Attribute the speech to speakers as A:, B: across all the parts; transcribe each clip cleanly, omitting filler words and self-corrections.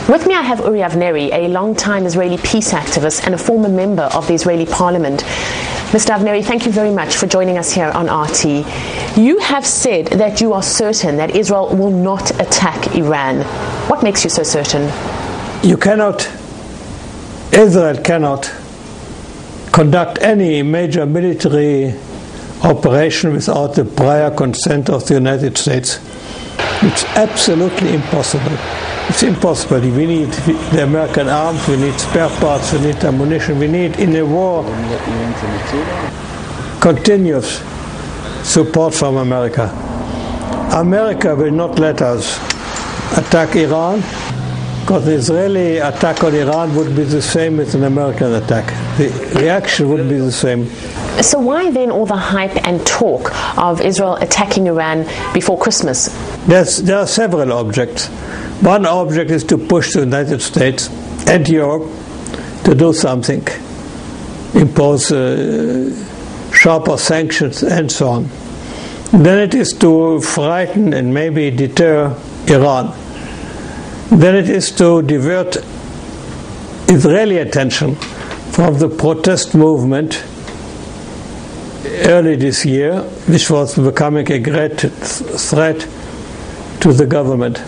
A: With me I have Uri Avnery, a long-time Israeli peace activist and a former member of the Israeli parliament. Mr. Avnery, thank you very much for joining us here on RT. You have said that you are certain that Israel will not attack Iran. What makes you so certain?
B: Israel cannot conduct any major military operation without the prior consent of the United States. It's absolutely impossible. It's impossible. We need the American arms, we need spare parts, we need ammunition, we need, in a war, continuous support from America. America will not let us attack Iran, because the Israeli attack on Iran would be the same as an American attack. The reaction would be the same.
A: So why then all the hype and talk of Israel attacking Iran before Christmas?
B: There are several objects. One object is to push the United States and Europe to do something, impose sharper sanctions and so on. Then it is to frighten and maybe deter Iran. Then it is to divert Israeli attention from the protest movement early this year, which was becoming a great threat to the government.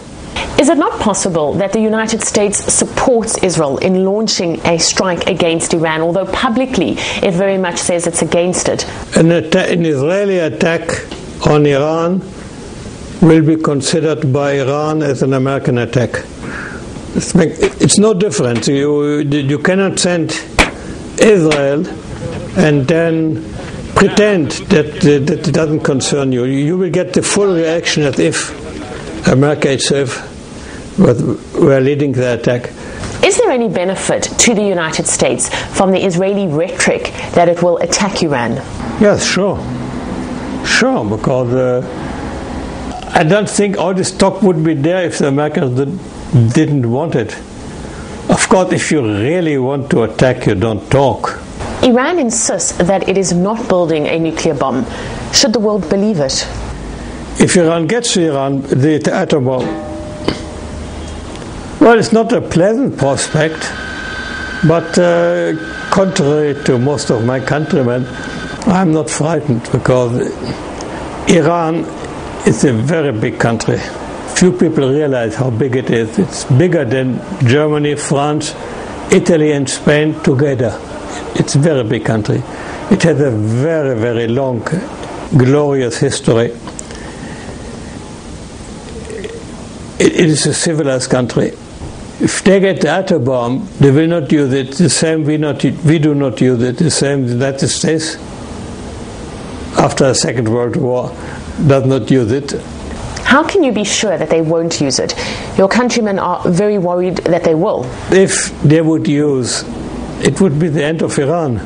A: Is it not possible that the United States supports Israel in launching a strike against Iran, although publicly it very much says it's against it?
B: An Israeli attack on Iran will be considered by Iran as an American attack. It's no different. You cannot send Israel and then pretend that it doesn't concern you. You will get the full reaction as if America itself were leading the attack.
A: Is there any benefit to the United States from the Israeli rhetoric that it will attack Iran?
B: Yes, sure. Sure, because I don't think all this talk would be there if the Americans didn't want it. Of course, if you really want to attack, you don't talk.
A: Iran insists that it is not building a nuclear bomb. Should the world believe it?
B: If Iran gets to Iran, the atom bomb, well, it's not a pleasant prospect, but contrary to most of my countrymen, I'm not frightened, because Iran is a very big country. Few people realize how big it is. It's bigger than Germany, France, Italy and Spain together. It's a very big country. It has a very, very long, glorious history. It is a civilized country. If they get the atom bomb, they will not use it the same we do not use it the same. The United States, after the Second World War, does not use it.
A: How can you be sure that they won't use it? Your countrymen are very worried that they will.
B: If they would use, it would be the end of Iran.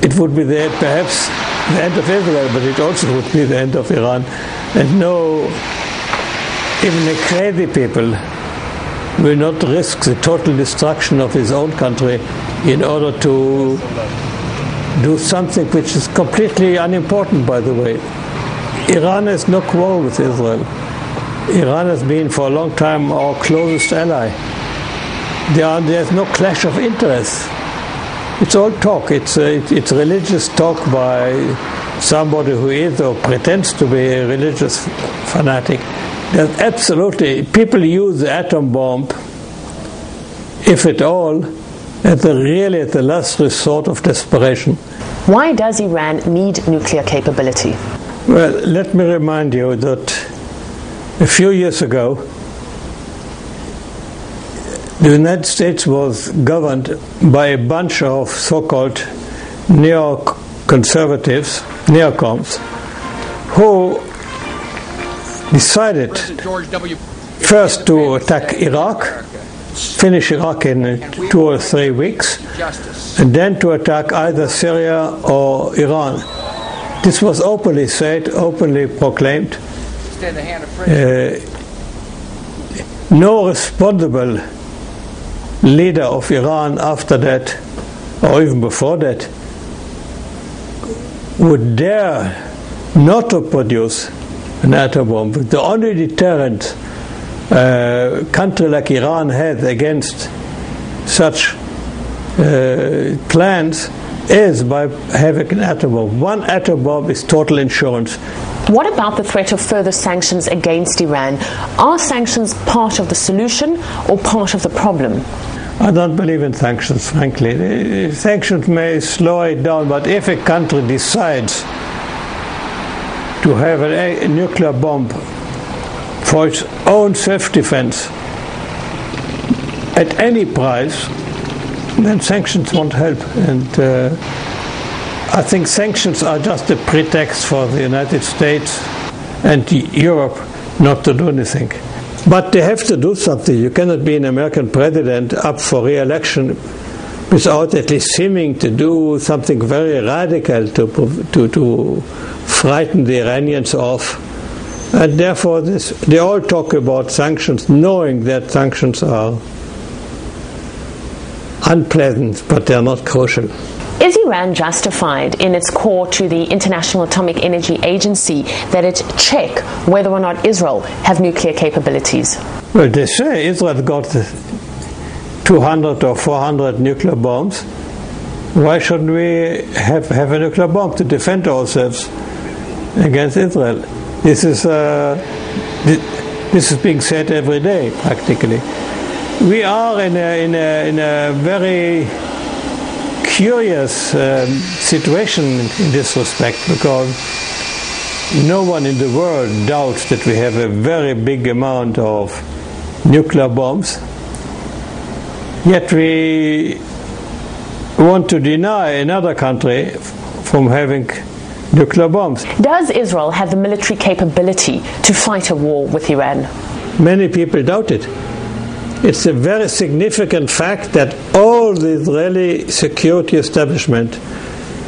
B: It would be perhaps the end of Israel, but it also would be the end of Iran. And no, even the crazy people will not risk the total destruction of his own country in order to do something which is completely unimportant, by the way. Iran has no quarrel with Israel. Iran has been for a long time our closest ally. There's no clash of interests. It's all talk. It's religious talk by somebody who is or pretends to be a religious fanatic. There's absolutely, people use the atom bomb, if at all, at the last resort of desperation.
A: Why does Iran need nuclear capability?
B: Well, let me remind you that a few years ago, the United States was governed by a bunch of so-called neoconservatives, neocons, who decided first to attack Iraq, finish Iraq in 2 or 3 weeks, and then to attack either Syria or Iran. This was openly said, openly proclaimed. No responsible leader of Iran after that, or even before that, would dare not to produce an atom bomb. The only deterrent a country like Iran has against such plans is by having an atom bomb. One atom bomb is total insurance.
A: What about the threat of further sanctions against Iran? Are sanctions part of the solution or part of the problem?
B: I don't believe in sanctions, frankly. Sanctions may slow it down, but if a country decides to have a nuclear bomb for its own self-defense at any price, then sanctions won't help. And I think sanctions are just a pretext for the United States and Europe not to do anything. But they have to do something. You cannot be an American president up for re-election without at least seeming to do something very radical to frighten the Iranians off. And therefore they all talk about sanctions, knowing that sanctions are unpleasant, but they are not crucial.
A: Is Iran justified in its call to the International Atomic Energy Agency that it check whether or not Israel have nuclear capabilities?
B: Well, they say Israel got 200 or 400 nuclear bombs. Why shouldn't we have a nuclear bomb to defend ourselves against Israel? This is being said every day, practically. We are in a very curious situation in this respect, because no one in the world doubts that we have a very big amount of nuclear bombs, yet we want to deny another country from having nuclear bombs.
A: Does Israel have the military capability to fight a war with Iran?
B: Many people doubt it. It's a very significant fact that all the Israeli security establishment,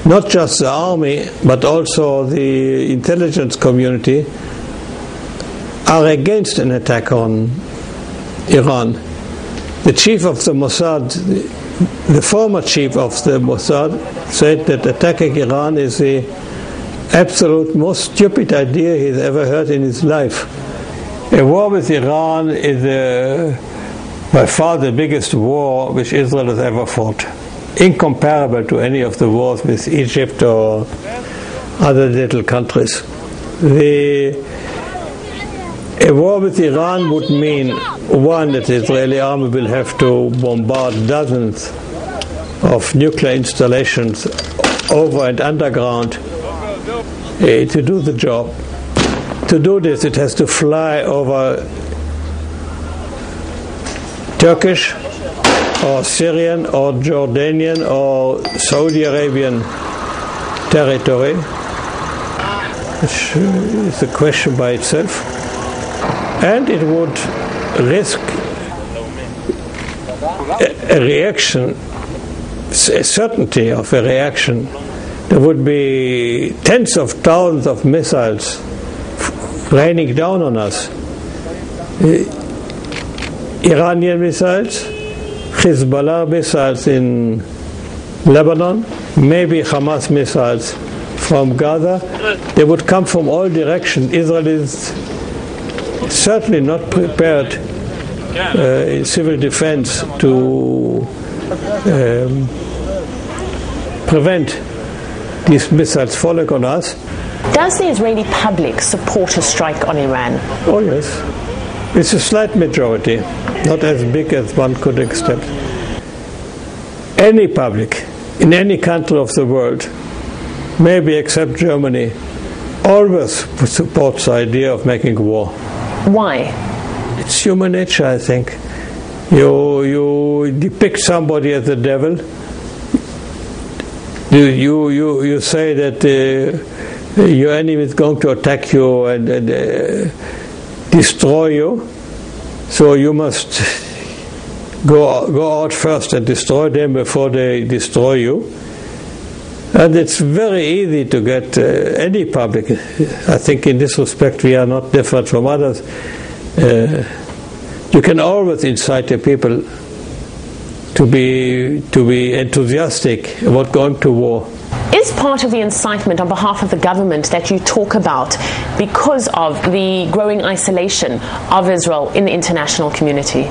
B: not just the army, but also the intelligence community, are against an attack on Iran. The chief of the Mossad, the former chief of the Mossad, said that attacking Iran is the absolute most stupid idea he's ever heard in his life. A war with Iran is by far the biggest war which Israel has ever fought, incomparable to any of the wars with Egypt or other little countries. A war with Iran would mean, one, that the Israeli army will have to bombard dozens of nuclear installations over and underground to do the job. To do this, it has to fly over Turkish or Syrian or Jordanian or Saudi Arabian territory, which is a question by itself, and it would risk a reaction, a certainty of a reaction. There would be tens of thousands of missiles raining down on us. Iranian missiles, Hezbollah missiles in Lebanon, maybe Hamas missiles from Gaza. They would come from all directions. Israel is certainly not prepared in civil defense to prevent these missiles falling on us.
A: Does the Israeli public support a strike on Iran?
B: Oh yes. It's a slight majority, not as big as one could expect. Any public in any country of the world, maybe except Germany, always supports the idea of making war.
A: Why?
B: It's human nature, I think. You depict somebody as the devil. You say that your enemy is going to attack you and destroy you, so you must go out first and destroy them before they destroy you. And it's very easy to get any public. I think in this respect we are not different from others. You can always incite the people to be enthusiastic about going to war.
A: Is part of the incitement on behalf of the government that you talk about because of the growing isolation of Israel in the international community?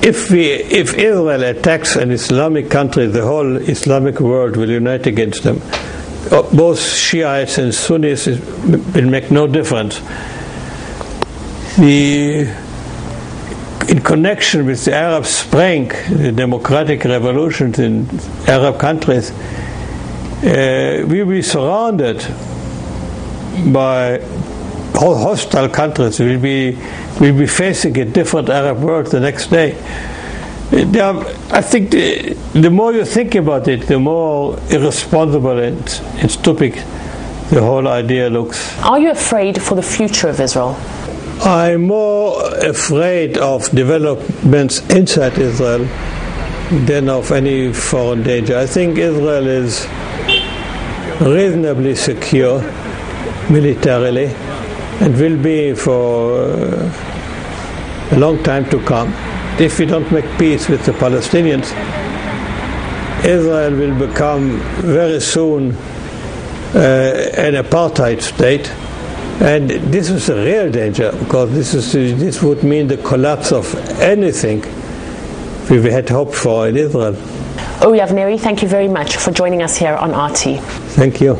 B: If Israel attacks an Islamic country, the whole Islamic world will unite against them. Both Shiites and Sunnis will make no difference. In connection with the Arab Spring, the democratic revolutions in Arab countries, we will be surrounded by hostile countries. We'll be facing a different Arab world the next day. I think the more you think about it, the more irresponsible and stupid the whole idea looks.
A: Are you afraid for the future of Israel?
B: I'm more afraid of developments inside Israel than of any foreign danger. I think Israel is reasonably secure militarily and will be for a long time to come. If we don't make peace with the Palestinians, Israel will become very soon an apartheid state. And this is a real danger, because this would mean the collapse of anything we had hoped for in Israel.
A: Uri Avnery, thank you very much for joining us here on RT.
B: Thank you.